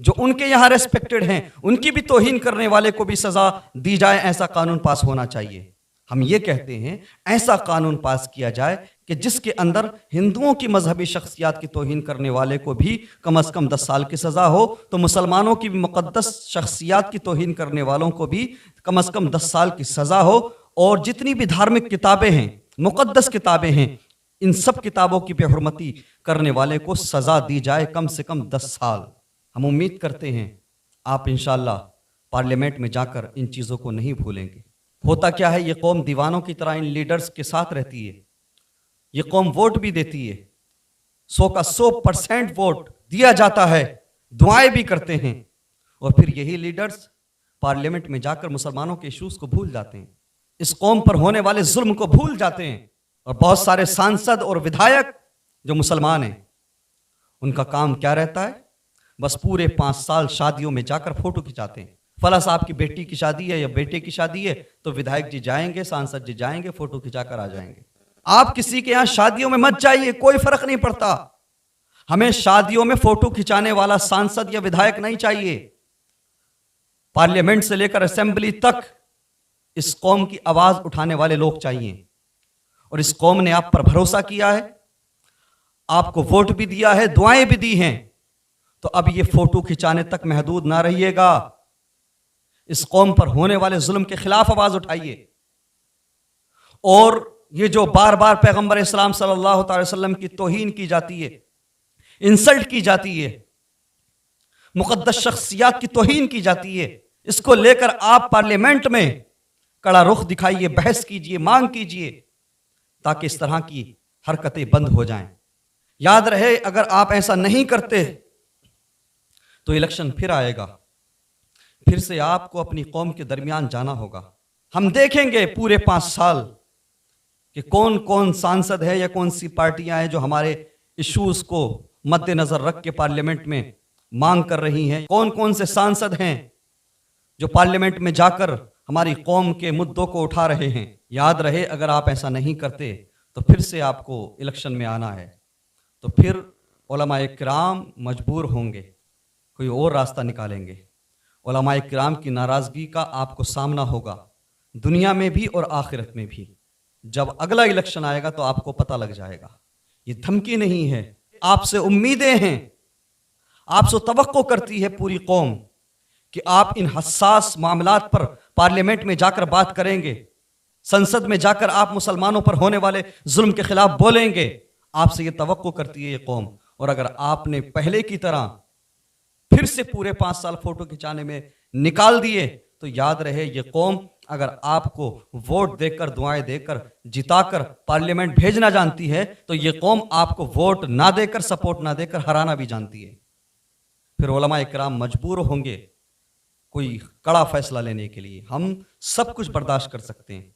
جو ان کے یہاں ریسپیکٹڈ ہیں ان کی بھی توہین کرنے والے کو بھی سزا دی جائے، ایسا قانون پاس ہونا چاہیے۔ ہم یہ کہتے ہیں ایسا قانون پاس کیا جائے کہ جس کے اندر ہندوؤں کی مذہبی شخصیات کی توہین کرنے والے کو بھی کم از کم 10 سال کی سزا ہو، تو مسلمانوں کی مقدس شخصیات کی توہین کرنے والوں کو بھی کم از کم 10 سال کی سزا ہو، اور جتنی بھی دھارمک کتابیں ہیں، مقدس کتابیں ہیں، ان سب کتابوں کی بے حرمتی کرنے والے کو سزا دی جائے کم سے کم 10 سال۔ ہم امید کرتے ہیں آپ انشاءاللہ پارلیمنٹ میں جا کر ان چیزوں کو نہیں بھولیں گے۔ ہوتا کیا ہے، یہ قوم دیوانوں کی طرح ان لیڈرز کے ساتھ رہتی ہے، یہ قوم ووٹ بھی دیتی ہے، 100 کا 100% ووٹ دیا جاتا ہے، دعائیں بھی کرتے ہیں، اور پھر یہی لیڈرز پارلیمنٹ میں جا کر مسلمانوں کے ایشوز کو بھول جاتے ہیں، اس قوم پر ہونے والے ظلم کو بھول جاتے ہیں۔ اور بہت سارے سانسد اور ودھایک جو مسلمان ہیں، ان کا کام کیا رہتا ہے؟ بس پورے 5 سال شادیوں میں جا کر فوٹو کھنچاتے ہیں۔ فلاں صاحب کی بیٹی کی شادی ہے یا بیٹے کی شادی ہے تو ودھایک جی جائیں گے، سانسد جی جائیں گے، فوٹو کھنچا کر آ جائیں گے۔ آپ کسی کے یہاں شادیوں میں مت جائیے، کوئی فرق نہیں پڑتا، ہمیں شادیوں میں فوٹو کھنچانے والا سانسد یا ودھایک نہیں چاہیے۔ پارلیمنٹ سے لے کر اسمبلی تک اس قوم کی آواز اٹھانے والے لوگ چاہیے، اور اس قوم نے آپ پر بھروسہ کیا ہے، آپ کو ووٹ بھی دیا ہے، دعائیں بھی دی ہیں، تو اب یہ فوٹو کھنچانے تک محدود نہ رہیے گا، اس قوم پر ہونے والے ظلم کے خلاف آواز اٹھائیے۔ اور یہ جو بار بار پیغمبر اسلام صلی اللہ تعالی وسلم کی توہین کی جاتی ہے، انسلٹ کی جاتی ہے، مقدس شخصیات کی توہین کی جاتی ہے، اس کو لے کر آپ پارلیمنٹ میں کڑا رخ دکھائیے، بحث کیجئے، مانگ کیجئے، تاکہ اس طرح کی حرکتیں بند ہو جائیں۔ یاد رہے اگر آپ ایسا نہیں کرتے تو الیکشن پھر آئے گا، پھر سے آپ کو اپنی قوم کے درمیان جانا ہوگا۔ ہم دیکھیں گے پورے 5 سال کہ کون کون سانسد ہے یا کون سی پارٹیاں ہیں جو ہمارے ایشوز کو مد نظر رکھ کے پارلیمنٹ میں مانگ کر رہی ہیں، کون کون سے سانسد ہیں جو پارلیمنٹ میں جا کر ہماری قوم کے مدعوں کو اٹھا رہے ہیں۔ یاد رہے اگر آپ ایسا نہیں کرتے تو پھر سے آپ کو الیکشن میں آنا ہے، تو پھر علماء کرام مجبور ہوں گے، کوئی اور راستہ نکالیں گے۔ علماء کرام کی ناراضگی کا آپ کو سامنا ہوگا، دنیا میں بھی اور آخرت میں بھی۔ جب اگلا الیکشن آئے گا تو آپ کو پتہ لگ جائے گا۔ یہ دھمکی نہیں ہے، آپ سے امیدیں ہیں، آپ سے توقع کرتی ہے پوری قوم کہ آپ ان حساس معاملات پر پارلیمنٹ میں جا کر بات کریں گے، سنسد میں جا کر آپ مسلمانوں پر ہونے والے ظلم کے خلاف بولیں گے۔ آپ سے یہ توقع کرتی ہے یہ قوم، اور اگر آپ نے پہلے کی طرح پھر سے پورے 5 سال فوٹو کھنچانے میں نکال دیے تو یاد رہے یہ قوم اگر آپ کو ووٹ دے کر، دعائیں دے کر، جتا کر پارلیمنٹ بھیجنا جانتی ہے تو یہ قوم آپ کو ووٹ نہ دے کر، سپورٹ نہ دے کر ہرانا بھی جانتی ہے۔ پھر علماء اکرام مجبور ہوں گے کوئی کڑا فیصلہ لینے کے لیے۔ ہم سب کچھ برداشت کر سکتے ہیں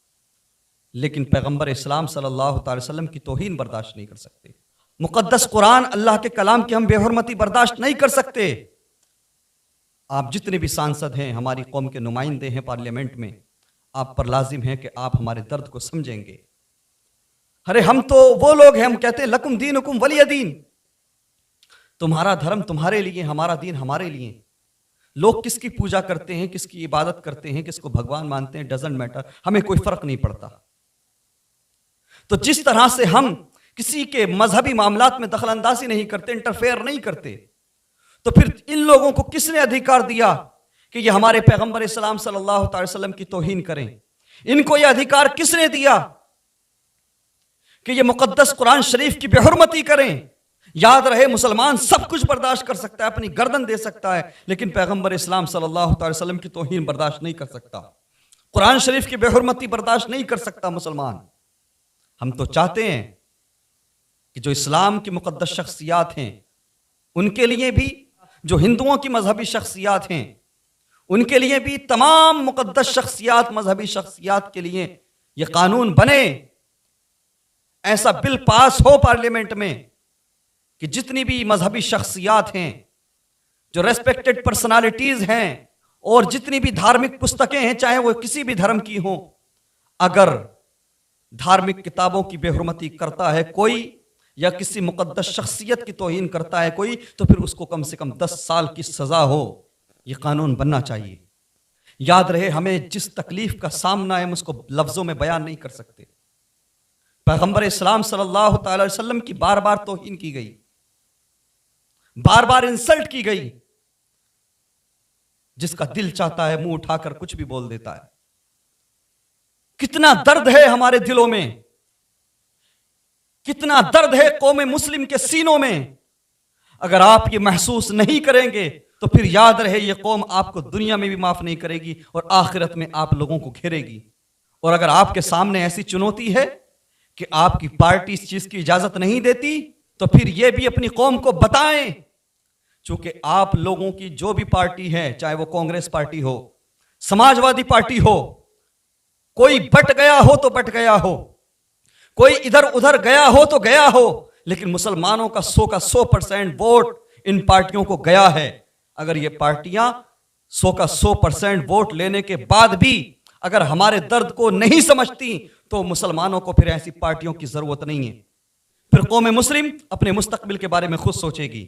لیکن پیغمبر اسلام صلی اللہ تعالی وسلم کی توہین برداشت نہیں کر سکتے، مقدس قرآن اللہ کے کلام کی ہم بے حرمتی برداشت نہیں کر سکتے۔ آپ جتنے بھی سانسد ہیں، ہماری قوم کے نمائندے ہیں پارلیمنٹ میں، آپ پر لازم ہے کہ آپ ہمارے درد کو سمجھیں گے۔ ارے ہم تو وہ لوگ ہیں، ہم کہتے ہیں لکم دینکم ولی دین، تمہارا دھرم تمہارے لیے، ہمارا دین ہمارے لیے۔ لوگ کس کی پوجا کرتے ہیں، کس کی عبادت کرتے ہیں، کس کو بھگوان مانتے ہیں، ڈزنٹ میٹر، ہمیں کوئی فرق نہیں پڑتا۔ تو جس طرح سے ہم کسی کے مذہبی معاملات میں دخل اندازی نہیں کرتے، انٹرفیئر نہیں کرتے، تو پھر ان لوگوں کو کس نے ادھیکار دیا کہ یہ ہمارے پیغمبر اسلام صلی اللہ تعالی وسلم کی توہین کریں؟ ان کو یہ ادھیکار کس نے دیا کہ یہ مقدس قرآن شریف کی بے حرمتی کریں؟ یاد رہے مسلمان سب کچھ برداشت کر سکتا ہے، اپنی گردن دے سکتا ہے، لیکن پیغمبر اسلام صلی اللہ تعالی وسلم کی توہین برداشت نہیں کر سکتا، قرآن شریف کی بے حرمتی برداشت نہیں کر سکتا مسلمان۔ ہم تو چاہتے ہیں کہ جو اسلام کی مقدس شخصیات ہیں ان کے لیے بھی، جو ہندوؤں کی مذہبی شخصیات ہیں ان کے لیے بھی، تمام مقدس شخصیات، مذہبی شخصیات کے لیے یہ قانون بنے، ایسا بل پاس ہو پارلیمنٹ میں کہ جتنی بھی مذہبی شخصیات ہیں، جو ریسپیکٹڈ پرسنالٹیز ہیں، اور جتنی بھی دھارمک پستکیں ہیں چاہے وہ کسی بھی دھرم کی ہوں، اگر دھارمک کتابوں کی بے حرمتی کرتا ہے کوئی، یا کسی مقدس شخصیت کی توہین کرتا ہے کوئی تو پھر اس کو کم سے کم 10 سال کی سزا ہو، یہ قانون بننا چاہیے۔ یاد رہے ہمیں جس تکلیف کا سامنا ہے ہم اس کو لفظوں میں بیان نہیں کر سکتے۔ پیغمبر اسلام صلی اللہ تعالی علیہ وسلم کی بار بار توہین کی گئی، بار بار انسلٹ کی گئی، جس کا دل چاہتا ہے منہ اٹھا کر کچھ بھی بول دیتا ہے۔ کتنا درد ہے ہمارے دلوں میں، کتنا درد ہے قوم مسلم کے سینوں میں۔ اگر آپ یہ محسوس نہیں کریں گے تو پھر یاد رہے یہ قوم آپ کو دنیا میں بھی معاف نہیں کرے گی اور آخرت میں آپ لوگوں کو گھیرے گی۔ اور اگر آپ کے سامنے ایسی چنوتی ہے کہ آپ کی پارٹی اس چیز کی اجازت نہیں دیتی تو پھر یہ بھی اپنی قوم کو بتائیں، چونکہ آپ لوگوں کی جو بھی پارٹی ہے، چاہے وہ کانگریس پارٹی ہو، سماجوادی پارٹی ہو، کوئی بٹ گیا ہو تو بٹ گیا ہو، کوئی ادھر ادھر گیا ہو تو گیا ہو، لیکن مسلمانوں کا 100% ووٹ ان پارٹیوں کو گیا ہے۔ اگر یہ پارٹیاں 100% ووٹ لینے کے بعد بھی اگر ہمارے درد کو نہیں سمجھتی تو مسلمانوں کو پھر ایسی پارٹیوں کی ضرورت نہیں ہے۔ پھر قوم مسلم اپنے مستقبل کے بارے میں خود سوچے گی۔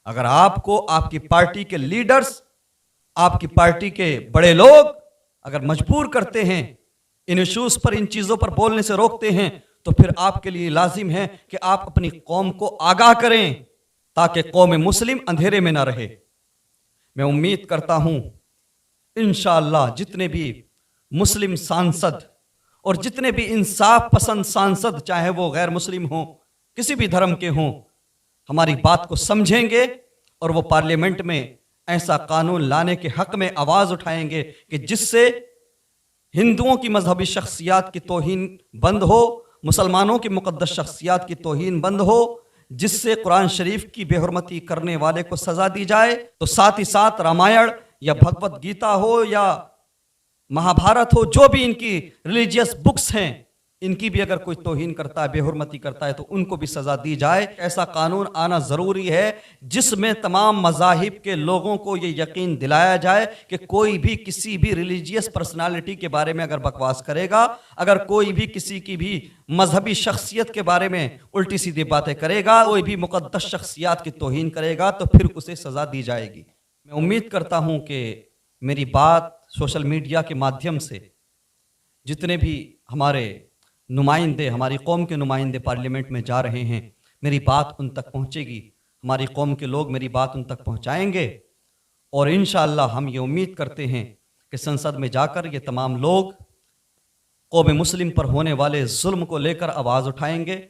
اگر آپ کو آپ کی پارٹی کے لیڈرز، آپ کی پارٹی کے بڑے لوگ اگر مجبور کرتے ہیں، ان ایشوز پر، ان چیزوں پر بولنے سے روکتے ہیں، تو پھر آپ کے لیے لازم ہے کہ آپ اپنی قوم کو آگاہ کریں تاکہ قوم مسلم اندھیرے میں نہ رہے۔ میں امید کرتا ہوں انشاءاللہ جتنے بھی مسلم سانسد اور جتنے بھی انصاف پسند سانسد، چاہے وہ غیر مسلم ہوں، کسی بھی دھرم کے ہوں، ہماری بات کو سمجھیں گے اور وہ پارلیمنٹ میں ایسا قانون لانے کے حق میں آواز اٹھائیں گے کہ جس سے ہندوؤں کی مذہبی شخصیات کی توہین بند ہو، مسلمانوں کی مقدس شخصیات کی توہین بند ہو، جس سے قرآن شریف کی بے حرمتی کرنے والے کو سزا دی جائے۔ تو ساتھ ہی ساتھ رامائن یا بھگوت گیتا ہو یا مہابھارت ہو، جو بھی ان کی ریلیجیس بکس ہیں، ان کی بھی اگر کوئی توہین کرتا ہے، بے حرمتی کرتا ہے تو ان کو بھی سزا دی جائے۔ ایسا قانون آنا ضروری ہے جس میں تمام مذاہب کے لوگوں کو یہ یقین دلایا جائے کہ کوئی بھی کسی بھی ریلیجیس پرسنالٹی کے بارے میں اگر بکواس کرے گا، اگر کوئی بھی کسی کی بھی مذہبی شخصیت کے بارے میں الٹی سیدھی باتیں کرے گا، کوئی بھی مقدس شخصیات کی توہین کرے گا تو پھر اسے سزا دی جائے گی۔ میں امید کرتا ہوں کہ میری بات سوشل میڈیا کے مادھیم سے جتنے بھی ہمارے نمائندے، ہماری قوم کے نمائندے پارلیمنٹ میں جا رہے ہیں، میری بات ان تک پہنچے گی، ہماری قوم کے لوگ میری بات ان تک پہنچائیں گے، اور انشاءاللہ ہم یہ امید کرتے ہیں کہ سنسد میں جا کر یہ تمام لوگ قوم مسلم پر ہونے والے ظلم کو لے کر آواز اٹھائیں گے،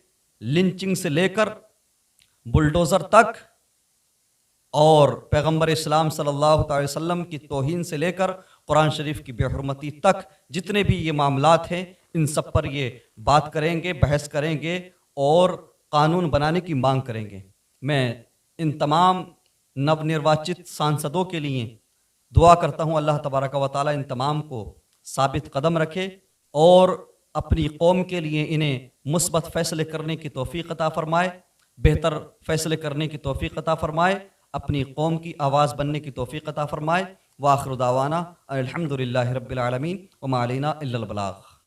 لنچنگ سے لے کر بلڈوزر تک، اور پیغمبر اسلام صلی اللہ علیہ وسلم کی توہین سے لے کر قرآن شریف کی بے حرمتی تک جتنے بھی یہ معاملات ہیں، ان سب پر یہ بات کریں گے، بحث کریں گے اور قانون بنانے کی مانگ کریں گے۔ میں ان تمام نو نرواچت سانسدوں کے لیے دعا کرتا ہوں اللہ تبارک و تعالیٰ ان تمام کو ثابت قدم رکھے اور اپنی قوم کے لیے انہیں مثبت فیصلے کرنے کی توفیق عطا فرمائے، بہتر فیصلے کرنے کی توفیق عطا فرمائے، اپنی قوم کی آواز بننے کی توفیق عطا فرمائے۔ وآخر دعوانا الحمدللہ رب العالمین وما علینا الا البلاغ۔